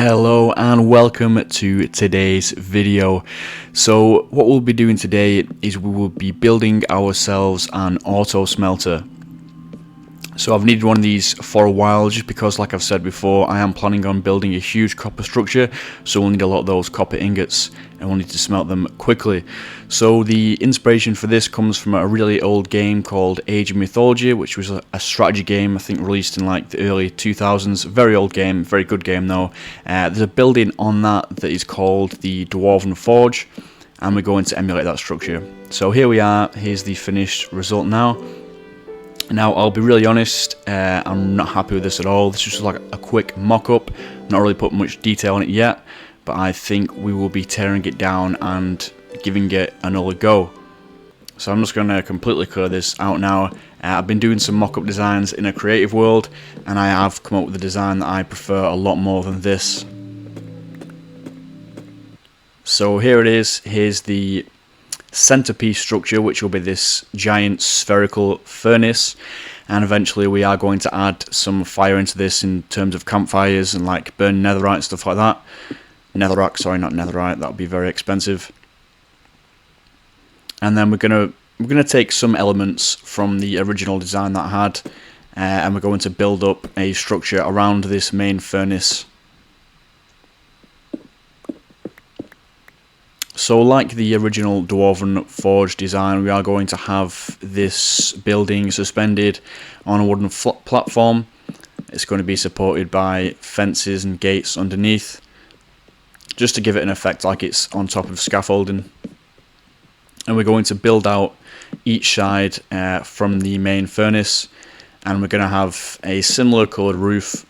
Hello and welcome to today's video. So what we'll be doing today is we will be building ourselves an auto smelter. So I've needed one of these for a while just because, like I've said before, I am planning on building a huge copper structure, so we'll need a lot of those copper ingots and we'll need to smelt them quickly. So the inspiration for this comes from a really old game called Age of Mythology, which was a strategy game, I think released in like the early 2000s. Very old game, very good game though. There's a building on that is called the Dwarven Forge, and we're going to emulate that structure. So here we are, here's the finished result now. Now, I'll be really honest, I'm not happy with this at all. This is just like a quick mock-up, not really put much detail on it yet, but I think we will be tearing it down and giving it another go. So I'm just going to completely clear this out now. I've been doing some mock-up designs in a creative world, and I have come up with a design that I prefer a lot more than this. So here it is, here's the centerpiece structure, which will be this giant spherical furnace, and eventually we are going to add some fire into this in terms of campfires and like burn netherite, stuff like that. Netherrack, sorry, not netherite, that would be very expensive. And then we're gonna take some elements from the original design that I had, and we're going to build up a structure around this main furnace. So like the original Dwarven Forge design, we are going to have this building suspended on a wooden platform. It's going to be supported by fences and gates underneath, just to give it an effect like it's on top of scaffolding. And we're going to build out each side from the main furnace, and we're going to have a similar coloured roof.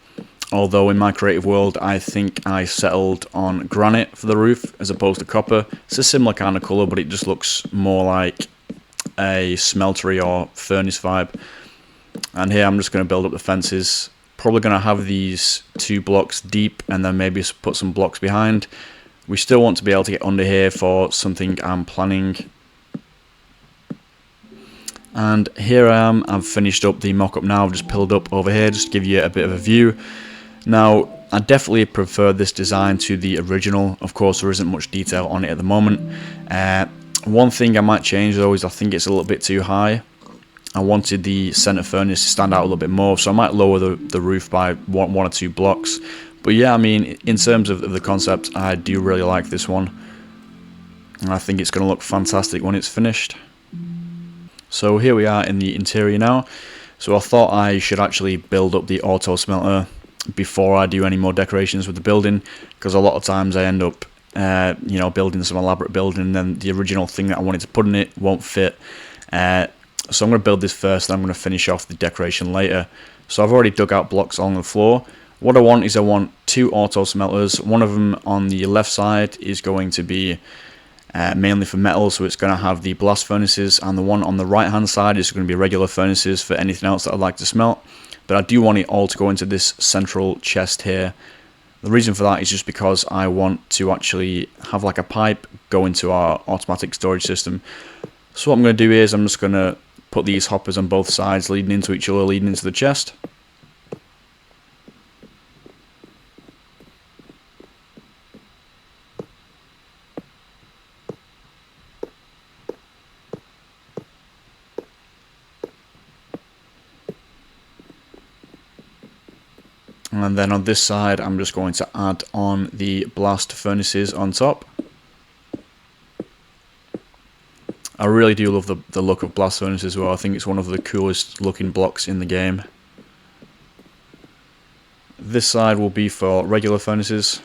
Although in my creative world, I think I settled on granite for the roof as opposed to copper. It's a similar kind of colour, but it just looks more like a smeltery or furnace vibe. And here I'm just going to build up the fences. Probably going to have these 2 blocks deep and then maybe put some blocks behind. We still want to be able to get under here for something I'm planning. And here I am, I've finished up the mock-up now. I've just pilled up over here just to give you a bit of a view. Now, I definitely prefer this design to the original. Of course, there isn't much detail on it at the moment. One thing I might change though is I think it's a little bit too high. I wanted the center furnace to stand out a little bit more, so I might lower the roof by one or 2 blocks. But yeah, I mean, in terms of the concept, I do really like this one. And I think it's going to look fantastic when it's finished. So here we are in the interior now. So I thought I should actually build up the auto smelter before I do any more decorations with the building, because a lot of times I end up building some elaborate building and then the original thing that I wanted to put in it won't fit. So I'm going to build this first and I'm going to finish off the decoration later. So I've already dug out blocks on the floor. What I want is 2 auto smelters. One of them on the left side is going to be mainly for metal, so it's going to have the blast furnaces, and the one on the right hand side is going to be regular furnaces for anything else that I'd like to smelt. But I do want it all to go into this central chest here. The reason for that is just because I want to actually have like a pipe go into our automatic storage system. So what I'm going to do is I'm just going to put these hoppers on both sides leading into each other, leading into the chest. And then on this side, I'm just going to add on the blast furnaces on top. I really do love the look of blast furnaces as well. I think it's one of the coolest looking blocks in the game. This side will be for regular furnaces.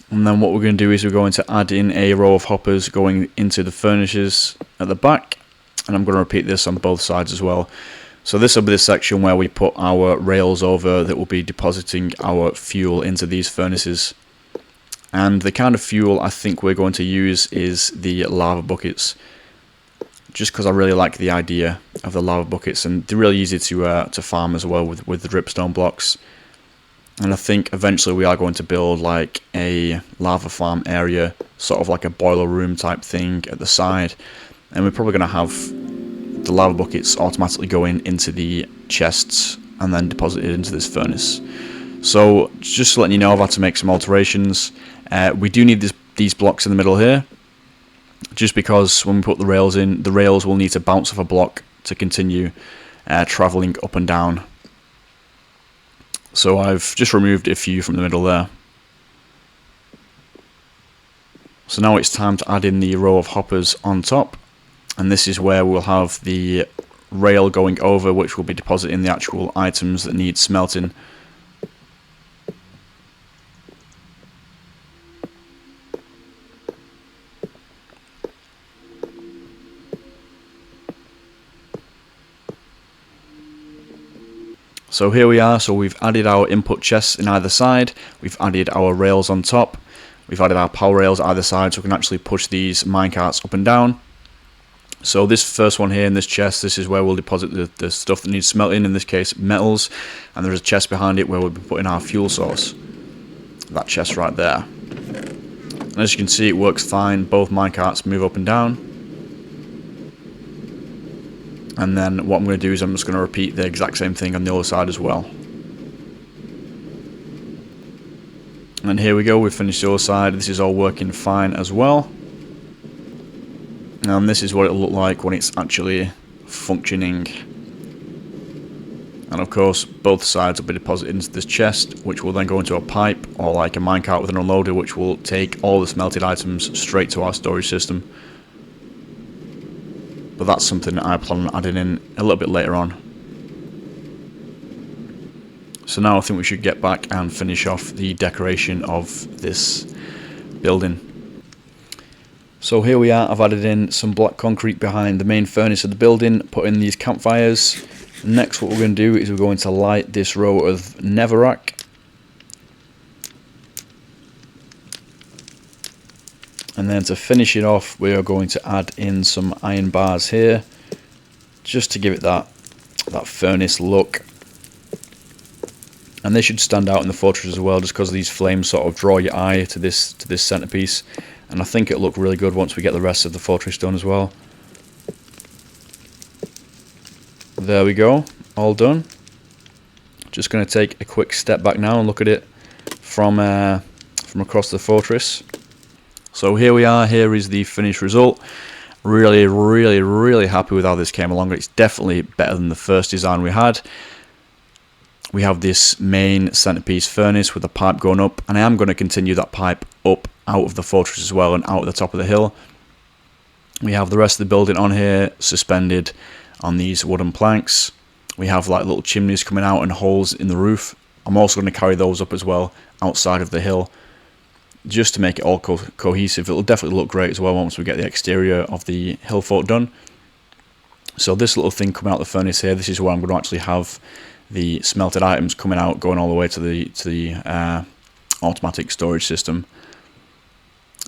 And then what we're going to do is we're going to add in a row of hoppers going into the furnaces at the back, and I'm going to repeat this on both sides as well. So this will be the section where we put our rails over that will be depositing our fuel into these furnaces. And the kind of fuel I think we're going to use is the lava buckets, just because I really like the idea of the lava buckets, and they're really easy to farm as well with the dripstone blocks. And I think eventually we are going to build like a lava farm area, sort of like a boiler room type thing at the side. And we're probably going to have the lava buckets automatically going into the chests and then deposited into this furnace. So just letting you know, I've had to make some alterations. We do need these blocks in the middle here, just because when we put the rails in, the rails will need to bounce off a block to continue travelling up and down. So I've just removed a few from the middle there. So now it's time to add in the row of hoppers on top, and this is where we'll have the rail going over, which will be depositing the actual items that need smelting. So here we are, so we've added our input chests in either side, we've added our rails on top, we've added our power rails either side so we can actually push these minecarts up and down. So this first one here in this chest, this is where we'll deposit the stuff that needs smelting, in this case metals, and there's a chest behind it where we'll be putting our fuel source. That chest right there. And as you can see, it works fine, both minecarts move up and down. And then what I'm going to do is I'm just going to repeat the exact same thing on the other side as well. And here we go, we've finished the other side. This is all working fine as well. And this is what it'll look like when it's actually functioning. And of course, both sides will be deposited into this chest, which will then go into a pipe or like a minecart with an unloader, which will take all the smelted items straight to our storage system. But that's something that I plan on adding in a little bit later on. So now I think we should get back and finish off the decoration of this building. So here we are, I've added in some black concrete behind the main furnace of the building, put in these campfires. Next what we're going to do is we're going to light this row of netherrack. And then to finish it off, we are going to add in some iron bars here, just to give it that furnace look. And they should stand out in the fortress as well, just because these flames sort of draw your eye to this centerpiece. And I think it'll look really good once we get the rest of the fortress done as well. There we go, all done. Just going to take a quick step back now and look at it from across the fortress. So here we are, here is the finished result. Really happy with how this came along. It's definitely better than the first design we had. We have this main centerpiece furnace with a pipe going up, and I am going to continue that pipe up out of the fortress as well and out at the top of the hill. We have the rest of the building on here suspended on these wooden planks. We have like little chimneys coming out and holes in the roof. I'm also going to carry those up as well outside of the hill, just to make it all cohesive. It'll definitely look great as well once we get the exterior of the hill fort done. So this little thing coming out of the furnace here, this is where I'm going to actually have the smelted items coming out, going all the way to the automatic storage system.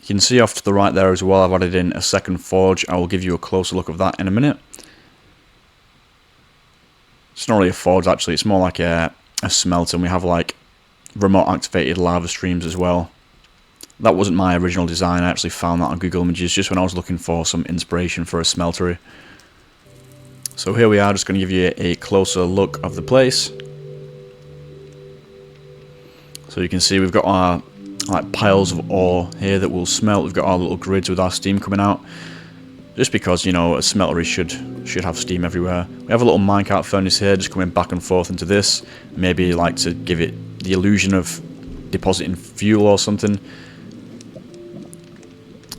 You can see off to the right there as well, I've added in a second forge. I will give you a closer look of that in a minute. It's not really a forge actually, it's more like a smelter, and we have like remote activated lava streams as well. That wasn't my original design, I actually found that on Google Images just when I was looking for some inspiration for a smeltery. So here we are, just going to give you a closer look of the place. So you can see we've got our like piles of ore here that will smelt. We've got our little grids with our steam coming out. Just because, you know, a smeltery should have steam everywhere. We have a little minecart furnace here just coming back and forth into this. Maybe like to give it the illusion of depositing fuel or something.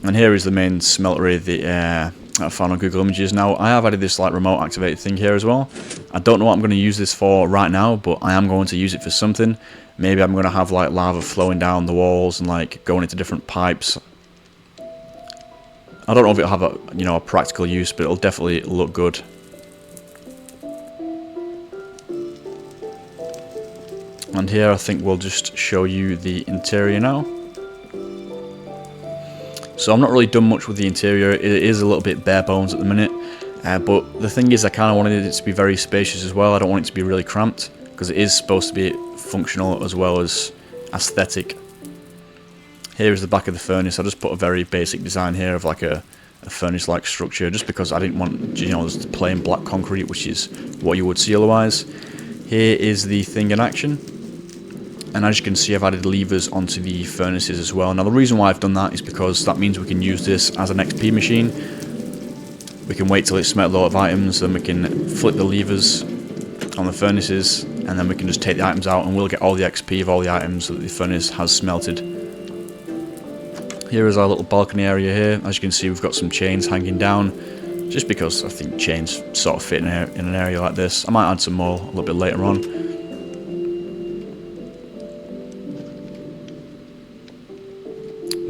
And here is the main smeltery that I found on Google Images. Now, I have added this like remote activated thing here as well. I don't know what I'm going to use this for right now, but I am going to use it for something. Maybe I'm going to have like lava flowing down the walls and like going into different pipes. I don't know if it'll have a practical use, but it'll definitely look good. And here I think we'll just show you the interior now. So I've not really done much with the interior. It is a little bit bare bones at the minute, but the thing is I kind of wanted it to be very spacious as well. I don't want it to be really cramped, because it is supposed to be functional as well as aesthetic. Here is the back of the furnace. I just put a very basic design here of like a furnace-like structure, just because I didn't want, you know, just plain black concrete, which is what you would see otherwise. Here is the thing in action, and as you can see, I've added levers onto the furnaces as well. Now the reason why I've done that is because that means we can use this as an XP machine. We can wait till it's smelted a lot of items, then we can flip the levers on the furnaces, and then we can just take the items out and we'll get all the XP of all the items that the furnace has smelted. Here is our little balcony area here. As you can see, we've got some chains hanging down, just because I think chains sort of fit in an area like this. I might add some more a little bit later on.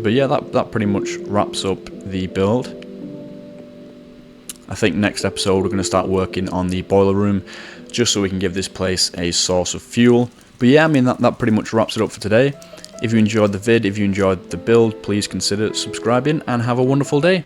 But yeah, that pretty much wraps up the build. I think next episode we're going to start working on the boiler room, just so we can give this place a source of fuel. But yeah, I mean, that pretty much wraps it up for today. If you enjoyed the vid, if you enjoyed the build, please consider subscribing and have a wonderful day.